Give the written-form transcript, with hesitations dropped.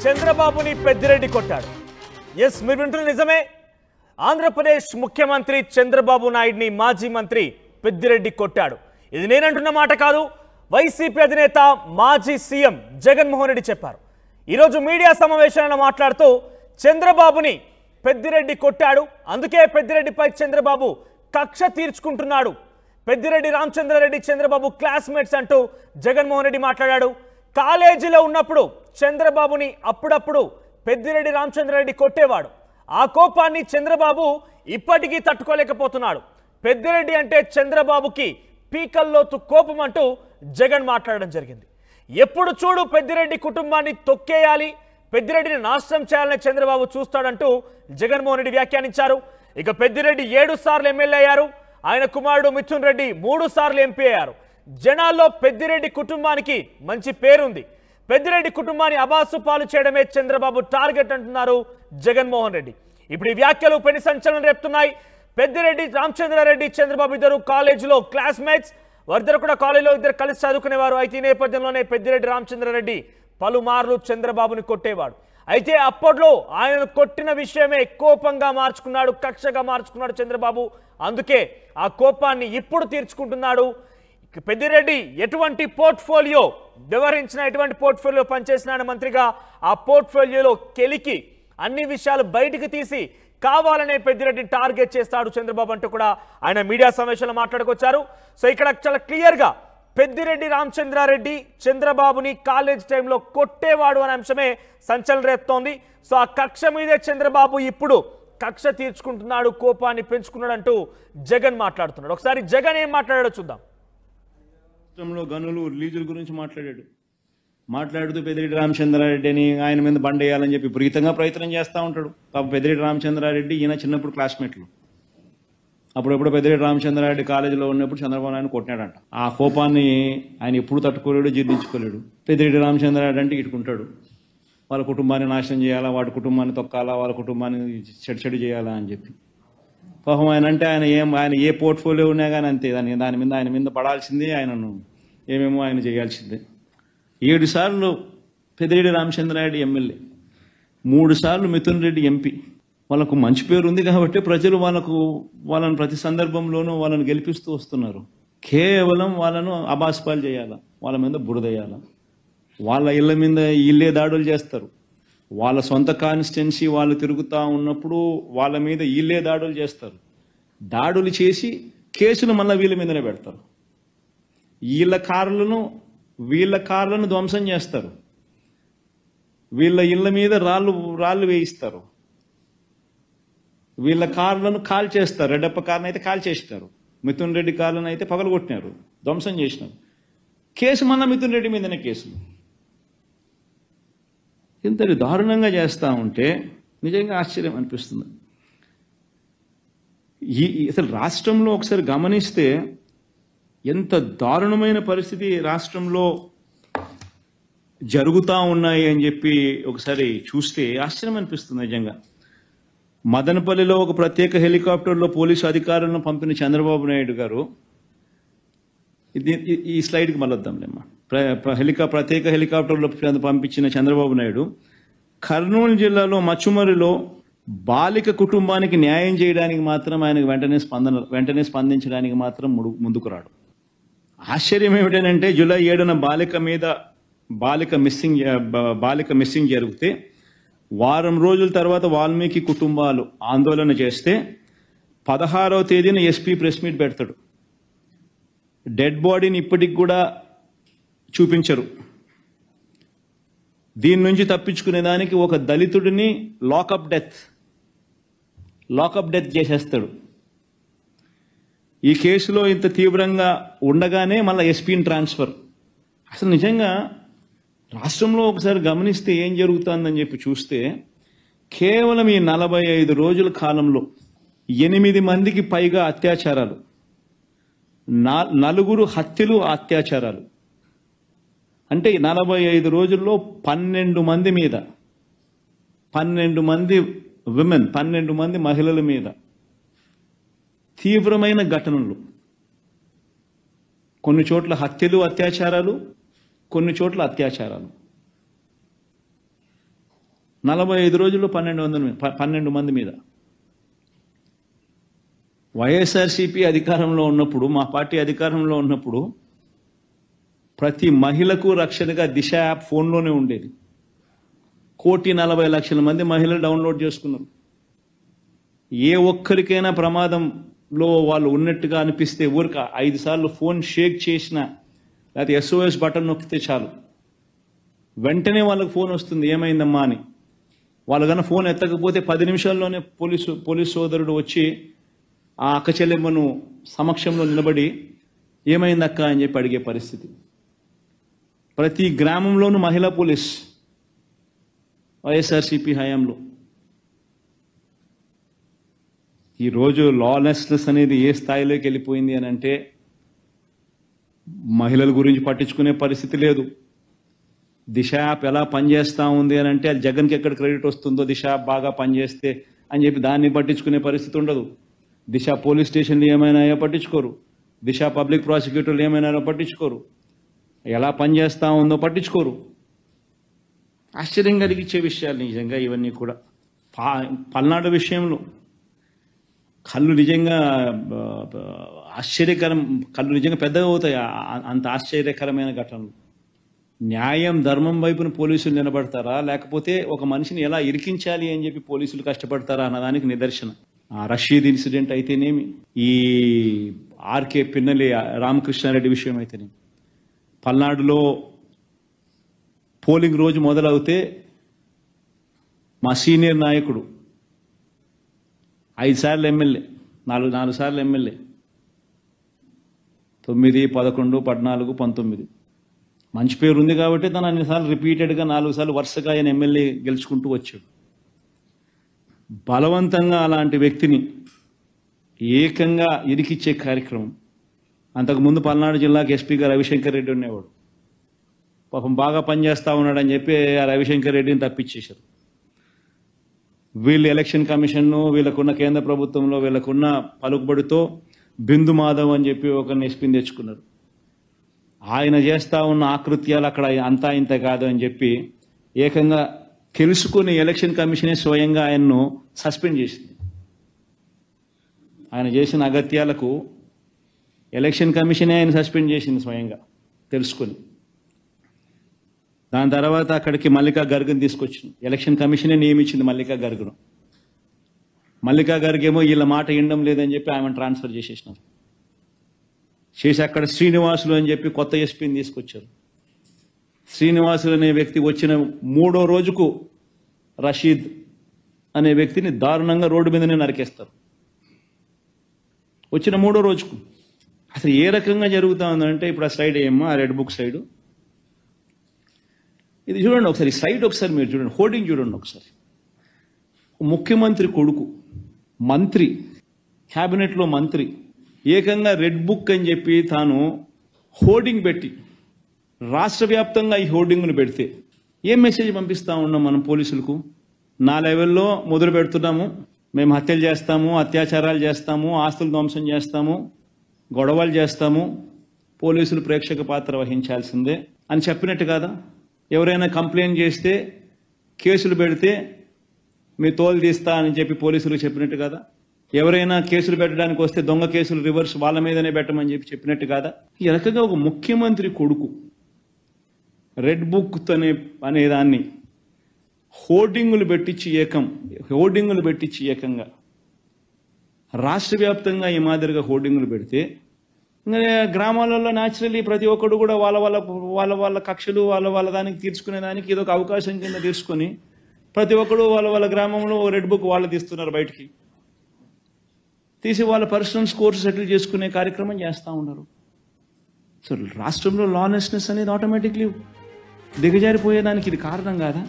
చంద్రబాబుని పెద్దిరెడ్డి కొట్టాడు. ఎస్, మీరు వింటున్న నిజమే. ఆంధ్రప్రదేశ్ ముఖ్యమంత్రి చంద్రబాబు నాయుడిని మాజీ మంత్రి పెద్దిరెడ్డి కొట్టాడు. ఇది నేనంటున్న మాట కాదు, వైసీపీ అధినేత మాజీ సీఎం జగన్మోహన్ రెడ్డి చెప్పారు. ఈరోజు మీడియా సమావేశంలో మాట్లాడుతూ చంద్రబాబుని పెద్దిరెడ్డి కొట్టాడు, అందుకే పెద్దిరెడ్డిపై చంద్రబాబు కక్ష తీర్చుకుంటున్నాడు. పెద్దిరెడ్డి రామచంద్రారెడ్డి చంద్రబాబు క్లాస్మేట్స్ అంటూ జగన్మోహన్ రెడ్డి మాట్లాడాడు. కాలేజీలో ఉన్నప్పుడు చంద్రబాబుని అప్పుడప్పుడు పెద్దిరెడ్డి రామచంద్రారెడ్డి కొట్టేవాడు. ఆ కోపాన్ని చంద్రబాబు ఇప్పటికీ తట్టుకోలేకపోతున్నాడు. పెద్దిరెడ్డి అంటే చంద్రబాబుకి పీకల్లోతు కోపం అంటూ జగన్ మాట్లాడడం జరిగింది. ఎప్పుడు చూడు పెద్దిరెడ్డి కుటుంబాన్ని తొక్కేయాలి, పెద్దిరెడ్డిని నాశనం చేయాలని చంద్రబాబు చూస్తాడంటూ జగన్మోహన్ రెడ్డి వ్యాఖ్యానించారు. ఇక పెద్దిరెడ్డి 7 సార్లు ఎమ్మెల్యే అయ్యారు. ఆయన కుమారుడు మిథున్ రెడ్డి 3 సార్లు ఎంపీ అయ్యారు. జనాల్లో పెద్దిరెడ్డి కుటుంబానికి మంచి పేరుంది. పెద్దిరెడ్డి కుటుంబాన్ని అబాసు పాలు చేయడమే చంద్రబాబు టార్గెట్ అంటున్నారు జగన్మోహన్ రెడ్డి. ఇప్పుడు ఈ వ్యాఖ్యలు పెను సంచలనం రేపుతున్నాయి. పెద్దిరెడ్డి రామచంద్రారెడ్డి చంద్రబాబు ఇద్దరు కాలేజీలో క్లాస్మేట్స్, వారిద్దరు కూడా కాలేజీలో ఇద్దరు కలిసి చదువుకునేవారు. అయితే ఈ నేపథ్యంలోనే పెద్దిరెడ్డి రామచంద్రారెడ్డి పలుమార్లు చంద్రబాబుని కొట్టేవాడు. అయితే అప్పట్లో ఆయనను కొట్టిన విషయమే కోపంగా మార్చుకున్నాడు, కక్షగా మార్చుకున్నాడు చంద్రబాబు. అందుకే ఆ కోపాన్ని ఇప్పుడు తీర్చుకుంటున్నాడు. పెద్దిరెడ్డి ఎటువంటి పోర్ట్ఫోలియో వ్యవహరించిన, ఎటువంటి పోర్ట్ఫోలియో పనిచేసిన ఆయన మంత్రిగా ఆ పోర్ట్ఫోలియోలో కెలికి అన్ని విషయాలు బయటికి తీసి కావాలనే పెద్దిరెడ్డిని టార్గెట్ చేస్తాడు చంద్రబాబు అంటూ కూడా ఆయన మీడియా సమావేశంలో మాట్లాడుకొచ్చారు. సో ఇక్కడ చాలా క్లియర్గా పెద్దిరెడ్డి రామచంద్రారెడ్డి చంద్రబాబుని కాలేజ్ టైంలో కొట్టేవాడు అనే అంశమే సంచలనం రేపుతోంది. సో ఆ కక్ష మీదే చంద్రబాబు ఇప్పుడు కక్ష తీర్చుకుంటున్నాడు, కోపాన్ని పెంచుకున్నాడు అంటూ జగన్ మాట్లాడుతున్నాడు. ఒకసారి జగన్ ఏం మాట్లాడాడో చూద్దాం. రాష్ట్రంలో గనులు రిలీజుల గురించి మాట్లాడుతూ పెద్దిరెడ్డి రామచంద్రారెడ్డిని ఆయన మీద బండేయాలని చెప్పి విపరీతంగా ప్రయత్నం చేస్తూ ఉంటాడు. పాప పెద్దిరెడ్డి రామచంద్రారెడ్డి ఈయన చిన్నప్పుడు క్లాస్మేట్లు. అప్పుడప్పుడు పెద్దిరెడ్డి రామచంద్రారెడ్డి కాలేజీలో ఉన్నప్పుడు చంద్రబాబు నాయుడు కొట్టినాడంట. ఆ కోపాన్ని ఆయన ఎప్పుడు తట్టుకోలేడు, జీర్ణించుకోలేడు. పెద్దిరెడ్డి రామచంద్రారెడ్డి అంటే ఇటుకుంటాడు, వాళ్ళ కుటుంబాన్ని నాశనం చేయాలా, వాడి కుటుంబాన్ని తొక్కాలా, వాళ్ళ కుటుంబాన్ని చెడు చేయాలా అని చెప్పి. పాపం ఆయన అంటే ఆయన ఏ పోర్ట్ఫోలియో ఉన్నా కానీ అంతే, ఆయన మీద పడాల్సిందే, ఆయనను ఏమేమో ఆయన చేయాల్సిందే. 7 సార్లు పెద్దిరెడ్డి రామచంద్రారెడ్డి ఎమ్మెల్యే, 3 సార్లు మిథున్ రెడ్డి ఎంపీ. వాళ్ళకు మంచి పేరు ఉంది కాబట్టి ప్రజలు వాళ్ళని ప్రతి సందర్భంలోనూ వాళ్ళని గెలిపిస్తూ వస్తున్నారు. కేవలం వాళ్ళను అబాస్పాలు చేయాలా, వాళ్ళ మీద బురదయ్యాలా, వాళ్ళ ఇళ్ళ మీద ఇల్లే దాడులు చేస్తారు. వాళ్ళ సొంత కాన్స్టిట్యున్సీ వాళ్ళు తిరుగుతూ ఉన్నప్పుడు వాళ్ళ మీద ఇల్లే దాడులు చేస్తారు. దాడులు చేసి కేసులు మళ్ళీ వీళ్ళ మీదనే పెడతారు. వీళ్ళ కార్లను ధ్వంసం చేస్తారు. వీళ్ళ ఇళ్ళ మీద రాళ్ళు వేయిస్తారు. వీళ్ళ కార్లను కాల్ చేస్తారు. రెడ్డప్ప కార్ను అయితే కాల్ చేస్తారు, మిథున్ రెడ్డి కార్లను అయితే పగలగొట్టినారు, ధ్వంసం చేసినారు. కేసు మళ్ళీ మిథున్ రెడ్డి మీదనే కేసులు. ఇంతటి దారుణంగా చేస్తూ ఉంటే నిజంగా ఆశ్చర్యం అనిపిస్తుంది. అసలు రాష్ట్రంలో ఒకసారి గమనిస్తే ఎంత దారుణమైన పరిస్థితి రాష్ట్రంలో జరుగుతూ ఉన్నాయి అని చెప్పి ఒకసారి చూస్తే ఆశ్చర్యం అనిపిస్తుంది నిజంగా. మదనపల్లిలో ఒక ప్రత్యేక హెలికాప్టర్లో పోలీసు అధికారులను పంపిన చంద్రబాబు నాయుడు గారు, ఈ స్లైడ్కి మళ్ళీ వద్దాంలేమ్మా. ప్రత్యేక హెలికాప్టర్లో పంపించిన చంద్రబాబు నాయుడు కర్నూలు జిల్లాలో మచ్చుమరిలో బాలిక కుటుంబానికి న్యాయం చేయడానికి మాత్రం ఆయనకు వెంటనే స్పందించడానికి మాత్రం ముందుకు రాడు. ఆశ్చర్యం ఏమిటంటే జూలై 7న బాలిక మిస్సింగ్ జరిగితే వారం రోజుల తర్వాత వాల్మీకి కుటుంబాలు ఆందోళన చేస్తే 16వ తేదీన ఎస్పీ ప్రెస్ మీట్ పెడతాడు. డెడ్ బాడీని ఇప్పటికి కూడా చూపించరు. దీని నుంచి తప్పించుకునే దానికి ఒక దళితుడిని లాకప్ డెత్ చేసేస్తాడు. ఈ కేసులో ఇంత తీవ్రంగా ఉండగానే మళ్ళీ ఎస్పీని ట్రాన్స్ఫర్. అసలు నిజంగా రాష్ట్రంలో ఒకసారి గమనిస్తే ఏం జరుగుతుందని చెప్పి చూస్తే కేవలం ఈ 45 రోజుల కాలంలో 8 మందికి పైగా అత్యాచారాలు, 4 హత్యలు, అత్యాచారాలు. అంటే 45 రోజుల్లో 12 మంది మీద, 12 మంది విమెన్, 12 మంది మహిళల మీద తీవ్రమైన ఘటనలు. కొన్ని చోట్ల హత్యలు, అత్యాచారాలు, కొన్ని చోట్ల అత్యాచారాలు. 45 రోజుల్లో 12 మంది మీద. వైఎస్ఆర్సీపీ అధికారంలో ఉన్నప్పుడు, మా పార్టీ అధికారంలో ఉన్నప్పుడు ప్రతి మహిళకు రక్షణగా దిశ యాప్ ఫోన్లోనే ఉండేది. 1,40,00,000 మంది మహిళలు డౌన్లోడ్ చేసుకున్నారు. ఏ ఒక్కరికైనా ప్రమాదంలో వాళ్ళు ఉన్నట్టుగా అనిపిస్తే ఊరిక 5 సార్లు ఫోన్ షేక్ చేసినా లేకపోతే SOS బటన్ నొక్కితే చాలు, వెంటనే వాళ్ళకి ఫోన్ వస్తుంది ఏమైందమ్మా అని. వాళ్ళు కన్నా ఫోన్ ఎత్తకపోతే 10 నిమిషాల్లోనే పోలీసు సోదరుడు వచ్చి ఆ అక్క చెల్లెమ్మను సమక్షంలో నిలబడి ఏమైందక్క అని చెప్పి అడిగే పరిస్థితి. ప్రతి గ్రామంలోనూ మహిళా పోలీస్ వైఎస్ఆర్సీపీ హయాంలో. ఈరోజు లాలెస్నెస్ అనేది ఏ స్థాయిలోకి వెళ్ళిపోయింది అని అంటే మహిళల గురించి పట్టించుకునే పరిస్థితి లేదు. దిశ యాప్ ఎలా పనిచేస్తూ ఉంది అని అంటే అది జగన్కి ఎక్కడ క్రెడిట్ వస్తుందో, దిశ యాప్ బాగా పనిచేస్తే అని చెప్పి దాన్ని పట్టించుకునే పరిస్థితి ఉండదు. దిశ పోలీస్ స్టేషన్లు ఏమైనాయో పట్టించుకోరు, దిశ పబ్లిక్ ప్రాసిక్యూటర్లు ఏమైనాయో పట్టించుకోరు, ఎలా పనిచేస్తూ ఉందో పట్టించుకోరు. ఆశ్చర్యం కలిగించే విషయాలు నిజంగా ఇవన్నీ కూడా. పల్నాడు విషయంలో కళ్ళు నిజంగా కళ్ళు నిజంగా పెద్దగా అవుతాయి. అంత ఆశ్చర్యకరమైన ఘటనలు. న్యాయం ధర్మం వైపున పోలీసులు నిలబడతారా, లేకపోతే ఒక మనిషిని ఎలా ఇరికించాలి అని చెప్పి పోలీసులు కష్టపడతారా అన్నదానికి నిదర్శనం. రషీద్ ఇన్సిడెంట్ అయితేనేమి, ఈ ఆర్కే పిన్నెల్లి రామకృష్ణారెడ్డి విషయం అయితేనేమి. పల్నాడులో పోలింగ్ రోజు మొదలవుతే మా సీనియర్ నాయకుడు 5 సార్లు ఎమ్మెల్యే, 4 సార్లు ఎమ్మెల్యే, 9, 11, 14, 19 మంచి పేరు ఉంది కాబట్టి తను అన్నిసార్లు రిపీటెడ్గా 4 సార్లు వరుసగా ఆయన ఎమ్మెల్యే గెలుచుకుంటూ వచ్చాడు. బలవంతంగా అలాంటి వ్యక్తిని ఏకంగా ఇరికిచ్చే కార్యక్రమం. అంతకుముందు పల్నాడు జిల్లాకి ఎస్పీగా రవిశంకర్ రెడ్డి ఉండేవాడు. పాపం బాగా పనిచేస్తూ ఉన్నాడని చెప్పి ఆ రవిశంకర్ రెడ్డిని తప్పించేశారు. వీళ్ళు ఎలక్షన్ కమిషన్ను, వీళ్ళకున్న కేంద్ర ప్రభుత్వంలో వీళ్ళకున్న పలుకుబడితో బిందు మాధవ్ అని చెప్పి ఒకరిని ఎస్పీని తెచ్చుకున్నారు. ఆయన చేస్తూ ఉన్న ఆకృత్యాలు అక్కడ అంతా ఇంత కాదు అని చెప్పి ఏకంగా తెలుసుకుని ఎలక్షన్ కమిషనే స్వయంగా ఆయన్ను సస్పెండ్ చేసింది. ఆయన చేసిన అగత్యాలకు ఎలక్షన్ కమిషనే ఆయన సస్పెండ్ చేసింది స్వయంగా తెలుసుకొని. దాని తర్వాత అక్కడికి మల్లికా గర్గ్ని తీసుకొచ్చింది. ఎలక్షన్ కమిషనే నియమించింది మల్లికా గర్గ్ను. మల్లికా గర్గ్ ఏమో వీళ్ళ మాట వినడం లేదని చెప్పి ఆమెను ట్రాన్స్ఫర్ చేసేసినారు. చేసి అక్కడ శ్రీనివాసులు అని చెప్పి కొత్త ఎస్పీని తీసుకొచ్చారు. శ్రీనివాసులు అనే వ్యక్తి వచ్చిన 3వ రోజుకు రషీద్ అనే వ్యక్తిని దారుణంగా రోడ్డు మీదనే నరికేస్తారు. వచ్చిన 3వ రోజుకు. అసలు ఏ రకంగా జరుగుతూ ఉందంటే ఇప్పుడు ఆ స్లైడ్ ఏమో, ఆ రెడ్ బుక్ సైడు ఇది చూడండి ఒకసారి. సైడ్ ఒకసారి మీరు చూడండి, హోర్డింగ్ చూడండి ఒకసారి. ముఖ్యమంత్రి కొడుకు మంత్రి, క్యాబినెట్లో మంత్రి ఏకంగా రెడ్ బుక్ అని చెప్పి తాను హోర్డింగ్ పెట్టి రాష్ట్ర వ్యాప్తంగా ఈ హోర్డింగ్ను పెడితే ఏం మెసేజ్ పంపిస్తా ఉన్నాం మనం పోలీసులకు? నా లెవెల్లో మొదలు పెడుతున్నాము, మేము హత్యలు చేస్తాము, అత్యాచారాలు చేస్తాము, ఆస్తులు ధ్వంసం చేస్తాము, గొడవలు చేస్తాము, పోలీసులు ప్రేక్షక పాత్ర వహించాల్సిందే అని చెప్పినట్టు కాదా? ఎవరైనా కంప్లైంట్ చేస్తే కేసులు పెడితే మీ తోలు తీస్తా అని చెప్పి పోలీసులు చెప్పినట్టు కదా? ఎవరైనా కేసులు పెట్టడానికి వస్తే దొంగ కేసులు రివర్స్ వాళ్ళ మీదనే పెట్టమని చెప్పి చెప్పినట్టు కాదా? ఈ రకంగా ఒక ముఖ్యమంత్రి కొడుకు రెడ్ బుక్ అనే దాన్ని హోర్డింగులు పెట్టించి ఏకంగా రాష్ట్ర వ్యాప్తంగా ఈ మాదిరిగా హోర్డింగులు పెడితే ఇంకా గ్రామాలలో న్యాచురల్లీ ప్రతి ఒక్కడు కూడా వాళ్ళ కక్షలు వాళ్ళ దానికి తీర్చుకునే దానికి ఇదొక అవకాశం కింద తీసుకొని ప్రతి ఒక్కడు వాళ్ళ గ్రామంలో రెడ్ బుక్ వాళ్ళు తీస్తున్నారు, బయటికి తీసి వాళ్ళ పర్సనల్ స్కోర్స్ సెటిల్ చేసుకునే కార్యక్రమం చేస్తూ ఉన్నారు. సో రాష్ట్రంలో లాలెస్నెస్ అనేది ఆటోమేటిక్లీ దిగజారిపోయేదానికి ఇది కారణం కాదా?